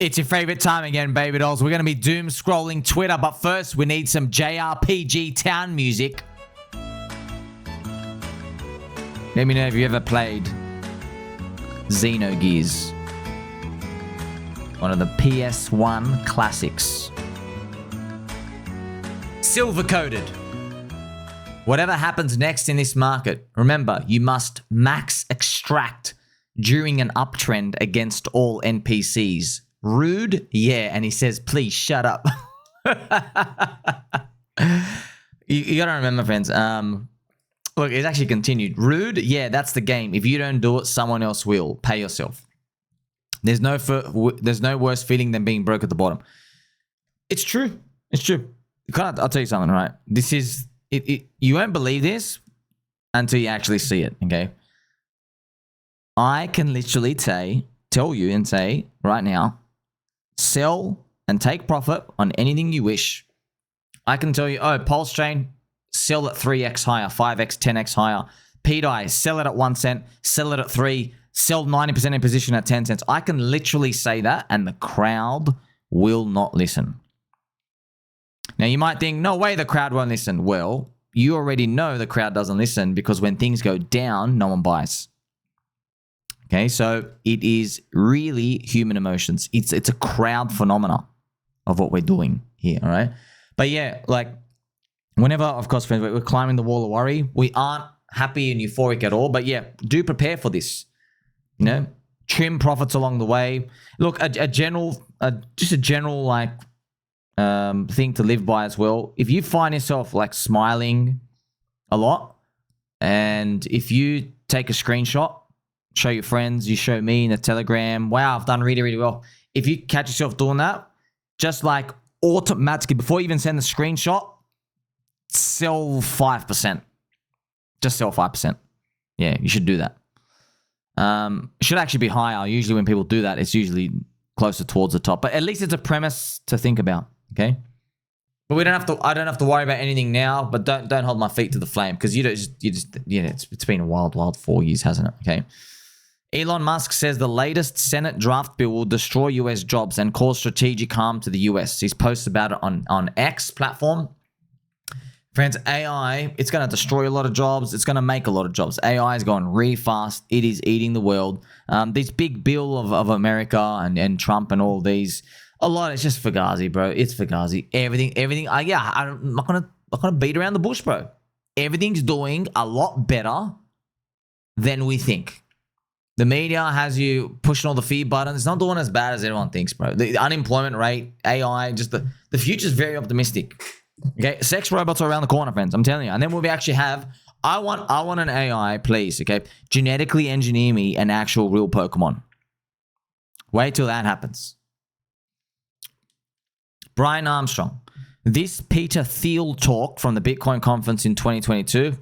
It's your favorite time again, baby dolls. We're going to be doom scrolling Twitter, but first we need some JRPG town music. Let me know if you ever played Xenogears. One of the PS1 classics. Silver coated. Whatever happens next in this market, remember, you must max extract during an uptrend against all NPCs. Rude? Yeah. And he says, please shut up. you got to remember, friends. Look, it's actually continued. Rude? Yeah, that's the game. If you don't do it, someone else will. Pay yourself. There's no worse feeling than being broke at the bottom. It's true. It's true. I'll tell you something, right? This is... You won't believe this until you actually see it, okay? I can literally tell you and say right now, sell and take profit on anything you wish. I can tell you, oh, PulseChain, sell at 3x higher, 5x, 10x higher. pDAI, sell it at 1 cent, sell it at 3, sell 90% in position at 10 cents. I can literally say that and the crowd will not listen. Now, you might think, no way the crowd won't listen. Well, you already know the crowd doesn't listen because when things go down, no one buys. Okay, so it is really human emotions. It's a crowd phenomena of what we're doing here, all right? But yeah, like whenever, of course, friends, we're climbing the wall of worry, we aren't happy and euphoric at all. But yeah, do prepare for this. You know, trim profits along the way. Look, just a general like thing to live by as well. If you find yourself like smiling a lot, and if you take a screenshot, show your friends, you show me in a Telegram, wow, I've done really, really well. If you catch yourself doing that, just like automatically, before you even send the screenshot, sell 5%. Just sell 5%. Yeah, you should do that. It should actually be higher. Usually when people do that, it's usually closer towards the top. But at least it's a premise to think about, okay? But I don't have to worry about anything now, but don't hold my feet to the flame because it's been a wild 4 years, hasn't it? Okay. Elon Musk says the latest Senate draft bill will destroy US jobs and cause strategic harm to the US. He's posted about it on X platform. Friends, AI, it's going to destroy a lot of jobs. It's going to make a lot of jobs. AI is going really fast. It is eating the world. This big bill of America and Trump and all these, a lot, it's just Fugazi, bro. It's Fugazi. Everything. I'm not gonna beat around the bush, bro. Everything's doing a lot better than we think. The media has you pushing all the fear buttons. It's not doing as bad as everyone thinks, bro. The unemployment rate, AI, just the future's very optimistic. Okay, sex robots are around the corner, friends. I'm telling you. And then we'll actually have, I want an AI, please, okay? Genetically engineer me an actual real Pokemon. Wait till that happens. Brian Armstrong. This Peter Thiel talk from the Bitcoin conference in 2022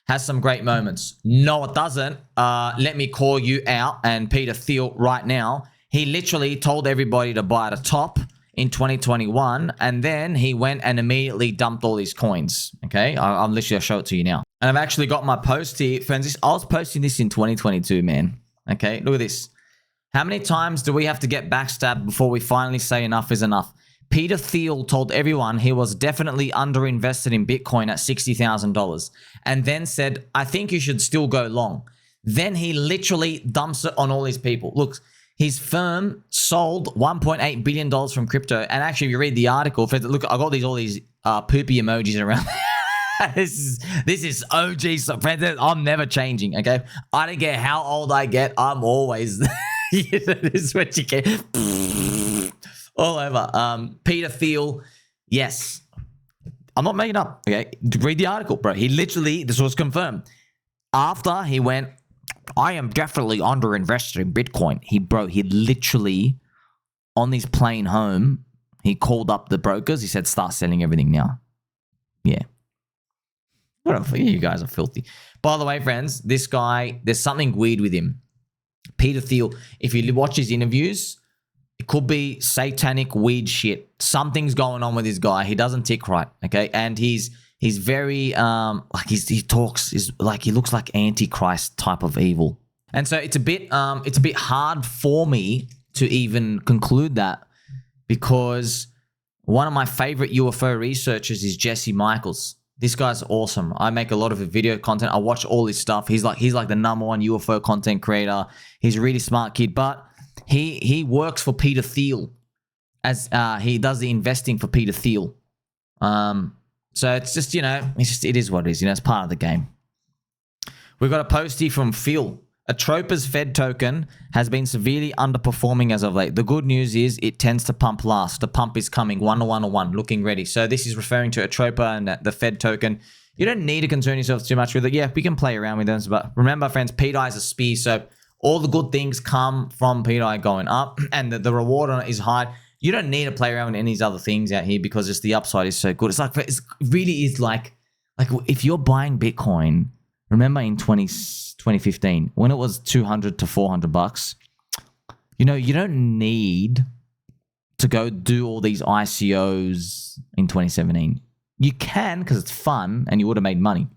has some great moments. No, it doesn't. Let me call you out. And Peter Thiel right now, he literally told everybody to buy at a top in 2021. And then he went and immediately dumped all his coins. Okay, I'll literally show it to you now. And I've actually got my post here. Friends, I was posting this in 2022, man. Okay, look at this. How many times do we have to get backstabbed before we finally say enough is enough? Peter Thiel told everyone he was definitely underinvested in Bitcoin at $60,000 and then said, I think you should still go long. Then he literally dumps it on all these people. Look, his firm sold $1.8 billion from crypto. And actually, if you read the article, look, I got all these poopy emojis around. This is OG stuff. Friends, I'm never changing, okay? I don't care how old I get. I'm always... This is what you get. All over. Peter Thiel, yes. I'm not making up, okay? Read the article, bro. He literally, this was confirmed. After he went, I am definitely underinvested in Bitcoin. He literally, on his plane home, he called up the brokers. He said, start selling everything now. Yeah. Whatever. You guys are filthy. By the way, friends, this guy, there's something weird with him. Peter Thiel, if you watch his interviews, it could be satanic weird shit. Something's going on with this guy. He doesn't tick right, okay? And he's very he talks is like he looks like Antichrist type of evil. And so it's a bit hard for me to even conclude that, because one of my favorite UFO researchers is Jesse Michels. This guy's awesome. I make a lot of video content. I watch all his stuff. He's like the #1 UFO content creator. He's a really smart kid, but he works for Peter Thiel as he does the investing for Peter Thiel. So it's just, it is what it is. It's part of the game. We've got a postie from Phil. Atropa's Fed token has been severely underperforming as of late. The good news is it tends to pump last. The pump is coming 101, looking ready. So this is referring to Atropa and the Fed token. You don't need to concern yourself too much with it. Yeah, we can play around with those, but remember, friends, pDAI is a spear. So all the good things come from pDAI going up, and the reward on it is high. You don't need to play around with any of these other things out here because just the upside is so good. It really is like if you're buying Bitcoin, remember in 2015 when it was $200 to $400, you don't need to go do all these ICOs in 2017. You can because it's fun and you would have made money.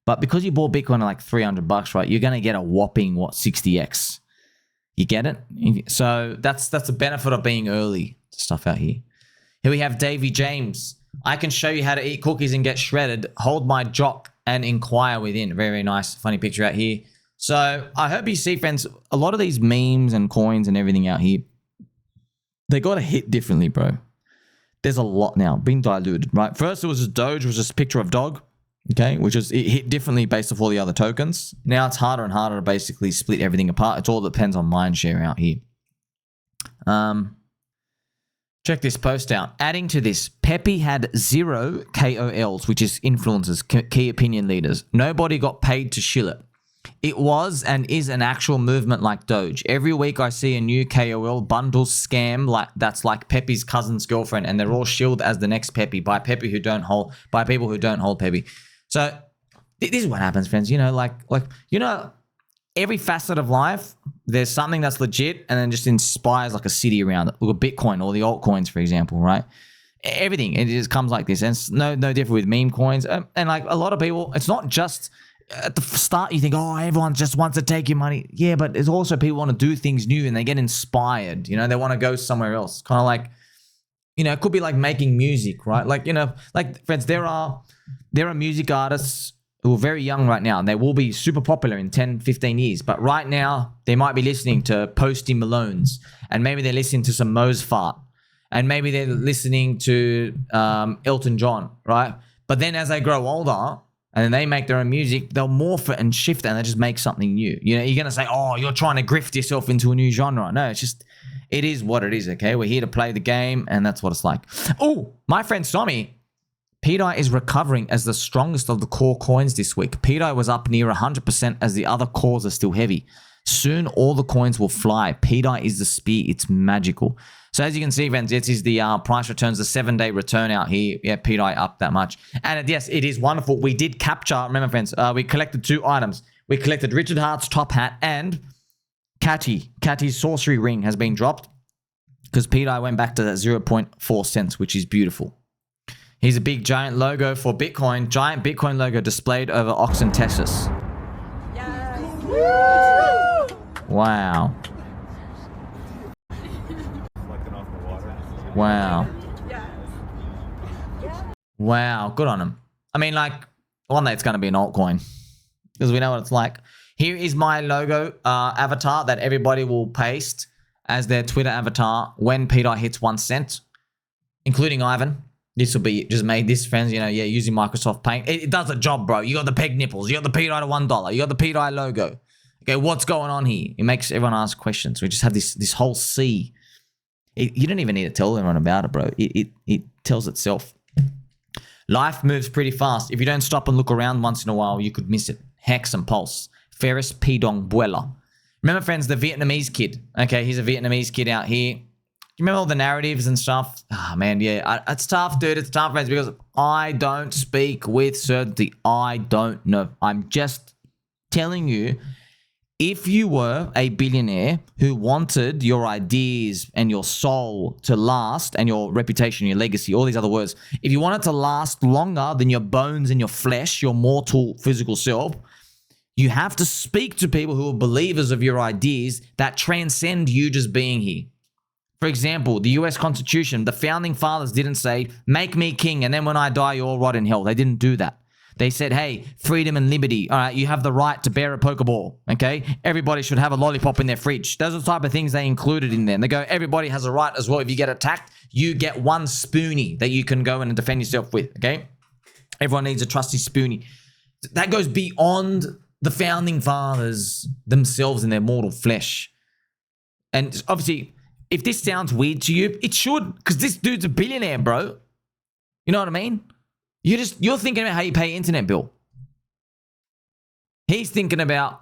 But because you bought Bitcoin at like $300, right, you're going to get a whopping 60x. You get it? So that's the benefit of being early stuff out here. Here we have Davey James. I can show you how to eat cookies and get shredded. Hold my jock and inquire within. Very, very nice, funny picture out here. So I hope you see, friends, a lot of these memes and coins and everything out here, they got to hit differently, bro. There's a lot now being diluted, right? First, it was just Doge, was just a picture of dog. Okay, which is it hit differently based off all the other tokens. Now it's harder and harder to basically split everything apart. It's all depends on mind share out here. Check this post out. Adding to this, PEPE had 0 KOLs, which is influencers, key opinion leaders. Nobody got paid to shill it. It was and is an actual movement like Doge. Every week I see a new KOL bundle scam that's like PEPE's cousin's girlfriend, and they're all shilled as the next PEPE by people who don't hold PEPE. So this is what happens, friends. Every facet of life, there's something that's legit and then just inspires like a city around it. Look at Bitcoin or the altcoins, for example, right? Everything, it just comes like this. And it's no different with meme coins. And like a lot of people, it's not just at the start you think, oh, everyone just wants to take your money. Yeah, but there's also people want to do things new and they get inspired. They want to go somewhere else. Kind of like, it could be like making music, right? Like, friends, there are music artists who are very young right now, and they will be super popular in 10, 15 years. But right now, they might be listening to Posty Malone's, and maybe they're listening to some Mozart, and maybe they're listening to Elton John, right? But then as they grow older, and then they make their own music, they'll morph it and shift it, and they just make something new. You're going to say, oh, you're trying to grift yourself into a new genre. No, it is what it is, okay? We're here to play the game, and that's what it's like. Oh, my friend Somi, pDAI is recovering as the strongest of the core coins this week. pDAI was up near 100% as the other cores are still heavy. Soon, all the coins will fly. pDAI is the spear. It's magical. So as you can see, friends, this is the price returns, the 7-day return out here. Yeah, pDAI up that much. And yes, it is wonderful. We did capture, remember, friends, we collected 2 items. We collected Richard Hart's top hat and Catty's sorcery ring has been dropped because pDAI went back to that 0.4 cents, which is beautiful. Here's a big giant logo for Bitcoin. Giant Bitcoin logo displayed over Austin, Texas. Yes. Wow. Wow. Wow. Good on him. I mean, like, one day it's going to be an altcoin because we know what it's like. Here is my logo avatar that everybody will paste as their Twitter avatar when pDAI hits 1 cent, including Ivan. This will be just made this, friends, using Microsoft Paint. It does a job, bro. You got the peg nipples. You got the pDAI to $1. You got the pDAI logo. Okay, what's going on here? It makes everyone ask questions. We just have this whole sea. You don't even need to tell everyone about it, bro. It tells itself. Life moves pretty fast. If you don't stop and look around once in a while, you could miss it. Hex and Pulse. Ferris Pidong Buela. Remember, friends, the Vietnamese kid. Okay, he's a Vietnamese kid out here. You remember all the narratives and stuff? Ah, man, yeah. It's tough, dude. It's tough, friends, because I don't speak with certainty. I don't know. I'm just telling you, if you were a billionaire who wanted your ideas and your soul to last and your reputation, your legacy, all these other words, if you want it to last longer than your bones and your flesh, your mortal physical self, You have to speak to people who are believers of your ideas that transcend you just being here. For example, the US Constitution, the founding fathers didn't say, make me king, and then when I die, you all rot in hell. They didn't do that. They said, hey, freedom and liberty. All right, you have the right to bear a Pokeball, okay? Everybody should have a lollipop in their fridge. Those are the type of things they included in there. And they go, everybody has a right as well. If you get attacked, you get one spoonie that you can go in and defend yourself with, okay? Everyone needs a trusty spoonie. That goes beyond the founding fathers themselves in their mortal flesh. And obviously, if this sounds weird to you, it should, because this dude's a billionaire, bro. You know what I mean? You're thinking about how you pay your internet bill. He's thinking about,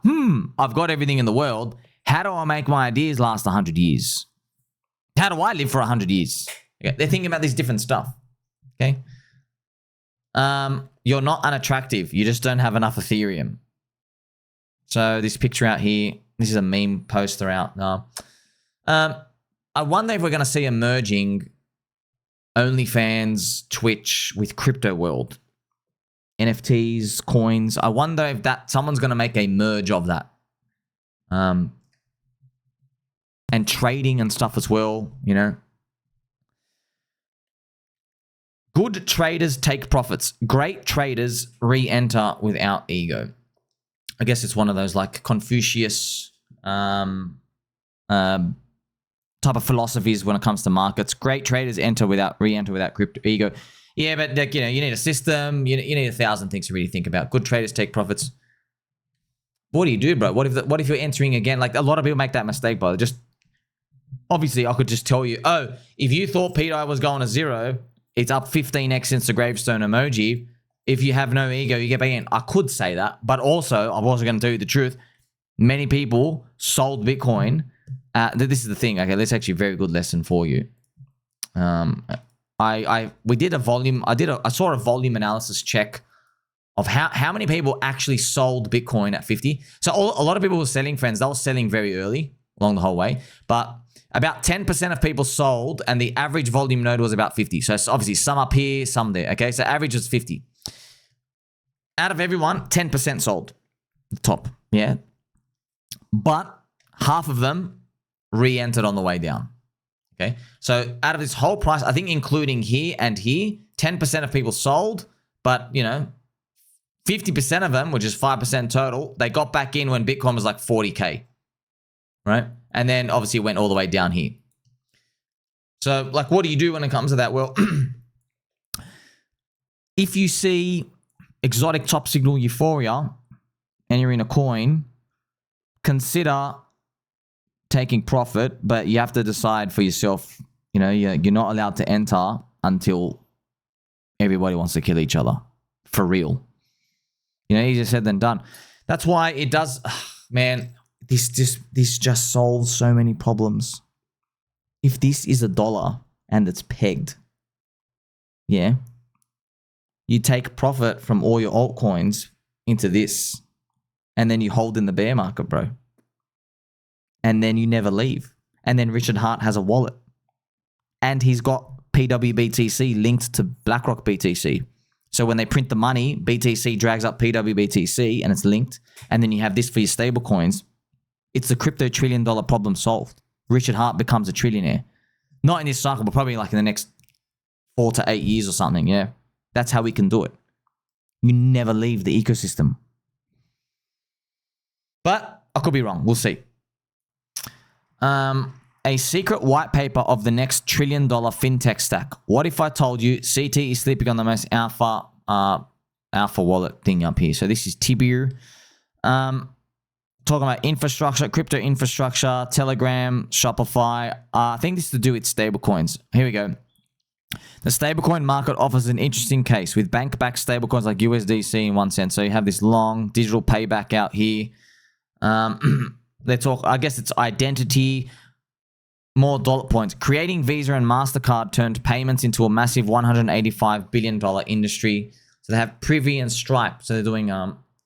I've got everything in the world. How do I make my ideas last 100 years? How do I live for 100 years? Okay. They're thinking about this different stuff. Okay. You're not unattractive. You just don't have enough Ethereum. So this picture out here, this is a meme poster out now. I wonder if we're going to see a merging OnlyFans, Twitch with crypto world. NFTs, coins. I wonder if someone's going to make a merge of that. And trading and stuff as well, you know. Good traders take profits. Great traders re-enter without ego. I guess it's one of those like Confucius type of philosophies when it comes to markets. Great traders re-enter without crypto ego. Yeah, but like, you know, you need a system. You need 1,000 things to really think about. Good traders take profits. What do you do, bro? What if you're entering again? Like a lot of people make that mistake, bro. Just obviously, I could just tell you, oh, if you thought pDAI was going to 0, it's up 15x since the gravestone emoji. If you have no ego, you get back in. I could say that, but also I'm also going to tell you the truth. Many people sold Bitcoin. This is the thing. Okay, that's actually a very good lesson for you. We did a volume. I saw a volume analysis check of how many people actually sold Bitcoin at 50. So a lot of people were selling, friends. They were selling very early along the whole way, but about 10% of people sold, and the average volume node was about 50. So it's obviously some up here, some there. Okay, so average is 50. Out of everyone, 10% sold. The top, yeah. But half of them re-entered on the way down. Okay, so out of this whole price, I think including here and here, 10% of people sold, but you know, 50% of them, which is 5% total, they got back in when Bitcoin was like 40K, right? And then obviously it went all the way down here. So like, what do you do when it comes to that? Well, if you see exotic top signal euphoria and you're in a coin, consider taking profit, but you have to decide for yourself. You know, you're not allowed to enter until everybody wants to kill each other for real. You know, easier said than done. That's why it does, man, this just solves so many problems. If this is $1 and it's pegged, yeah, you take profit from all your altcoins into this, and then you hold in the bear market, bro. And then you never leave. And then Richard Hart has a wallet. And he's got PWBTC linked to BlackRock BTC. So when they print the money, BTC drags up PWBTC and it's linked. And then you have this for your stable coins. It's the crypto $1 trillion problem solved. Richard Hart becomes a trillionaire. Not in this cycle, but probably like in the next 4 to 8 years or something, yeah. That's how we can do it. You never leave the ecosystem. But I could be wrong. We'll see. A secret white paper of the next $1 trillion fintech stack. What if I told you CT is sleeping on the most alpha wallet thing up here? So this is Tibir. Talking about infrastructure, crypto infrastructure, Telegram, Shopify. I think this is to do with stablecoins. Here we go. The stablecoin market offers an interesting case with bank-backed stablecoins like USDC in one sense. So you have this long digital payback out here. They talk, I guess it's identity, more dollar points. Creating Visa and MasterCard turned payments into a massive $185 billion industry. So they have Privy and Stripe. So they're doing,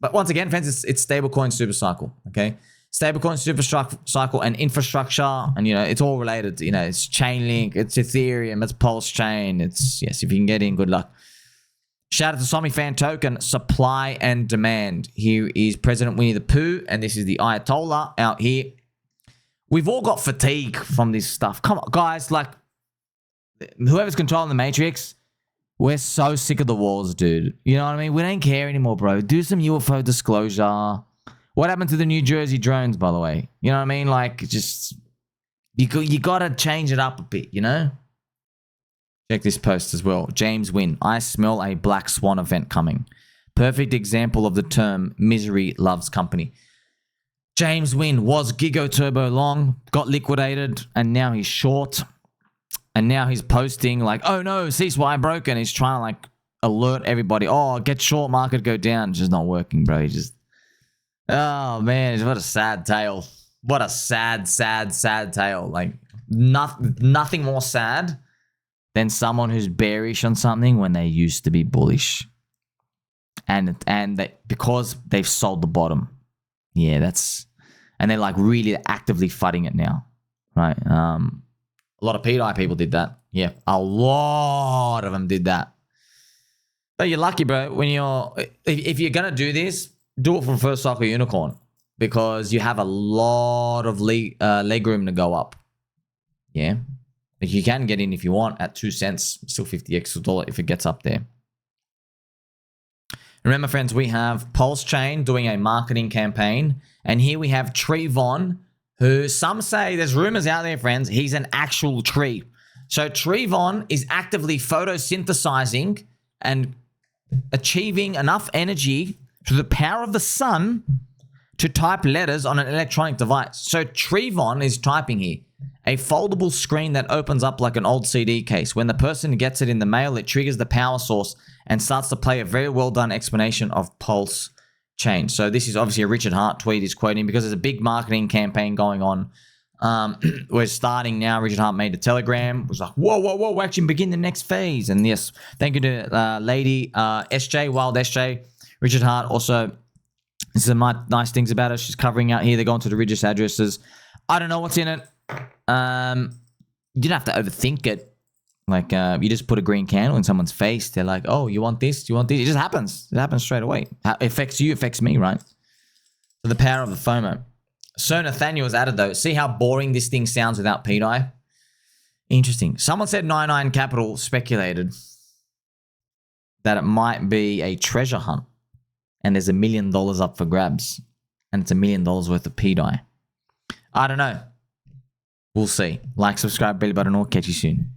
but once again, friends, it's stablecoin super cycle, okay? Stablecoin super cycle and infrastructure, and, you know, it's all related. You know, it's Chainlink, it's Ethereum, it's PulseChain. It's, yes, if you can get in, good luck. Shout out to Swami Fan Token, supply and demand. Here is President Winnie the Pooh, and this is the Ayatollah out here. We've all got fatigue from this stuff. Come on, guys, like, whoever's controlling the Matrix, we're so sick of the wars, dude. You know what I mean? We don't care anymore, bro. Do some UFO disclosure. What happened to the New Jersey drones, by the way? You know what I mean? Like, just, you got to change it up a bit, you know? Check this post as well. James Wynn, I smell a black swan event coming. Perfect example of the term misery loves company. James Wynn was Gigo Turbo long, got liquidated, and now he's short. And now he's posting like, oh no, ceasefire broken. He's trying to like alert everybody. Oh, get short, market go down. It's just not working, bro. He just, oh man, what a sad tale. What a sad, sad, sad tale. Like nothing more sad than someone who's bearish on something when they used to be bullish. And because they've sold the bottom. Yeah, and they're like really actively fighting it now, right? A lot of pDAI people did that. Yeah, a lot of them did that. But you're lucky, bro. When if you're gonna do this, do it from first cycle unicorn because you have a lot of leg room to go up. Yeah. You can get in if you want at 2 cents, still 50x a dollar if it gets up there. Remember, friends, we have PulseChain doing a marketing campaign. And here we have TreeVon, who some say, there's rumors out there, friends, he's an actual tree. So TreeVon is actively photosynthesizing and achieving enough energy through the power of the sun to type letters on an electronic device. So TreeVon is typing here. A foldable screen that opens up like an old CD case. When the person gets it in the mail, it triggers the power source and starts to play a very well done explanation of PulseChain. So this is obviously a Richard Hart tweet he's quoting because there's a big marketing campaign going on. We're starting now. Richard Hart made a telegram. It was like, whoa, we're actually begin the next phase. And yes, thank you to lady SJ, Wild SJ. Richard Hart also, there's some nice things about it. She's covering out here. They're going to the religious addresses. I don't know what's in it. You don't have to overthink it. Like, you just put a green candle in someone's face. They're like, oh, you want this? You want this? It just happens. It happens straight away. It affects you, affects me, right? So the power of the FOMO. So Nathaniel has added, though. See how boring this thing sounds without pDAI? Interesting. Someone said 99 Capital speculated that it might be a treasure hunt. And there's $1 million up for grabs. And it's $1 million worth of pDAI. I don't know. We'll see. Like, subscribe, belly button, or catch you soon.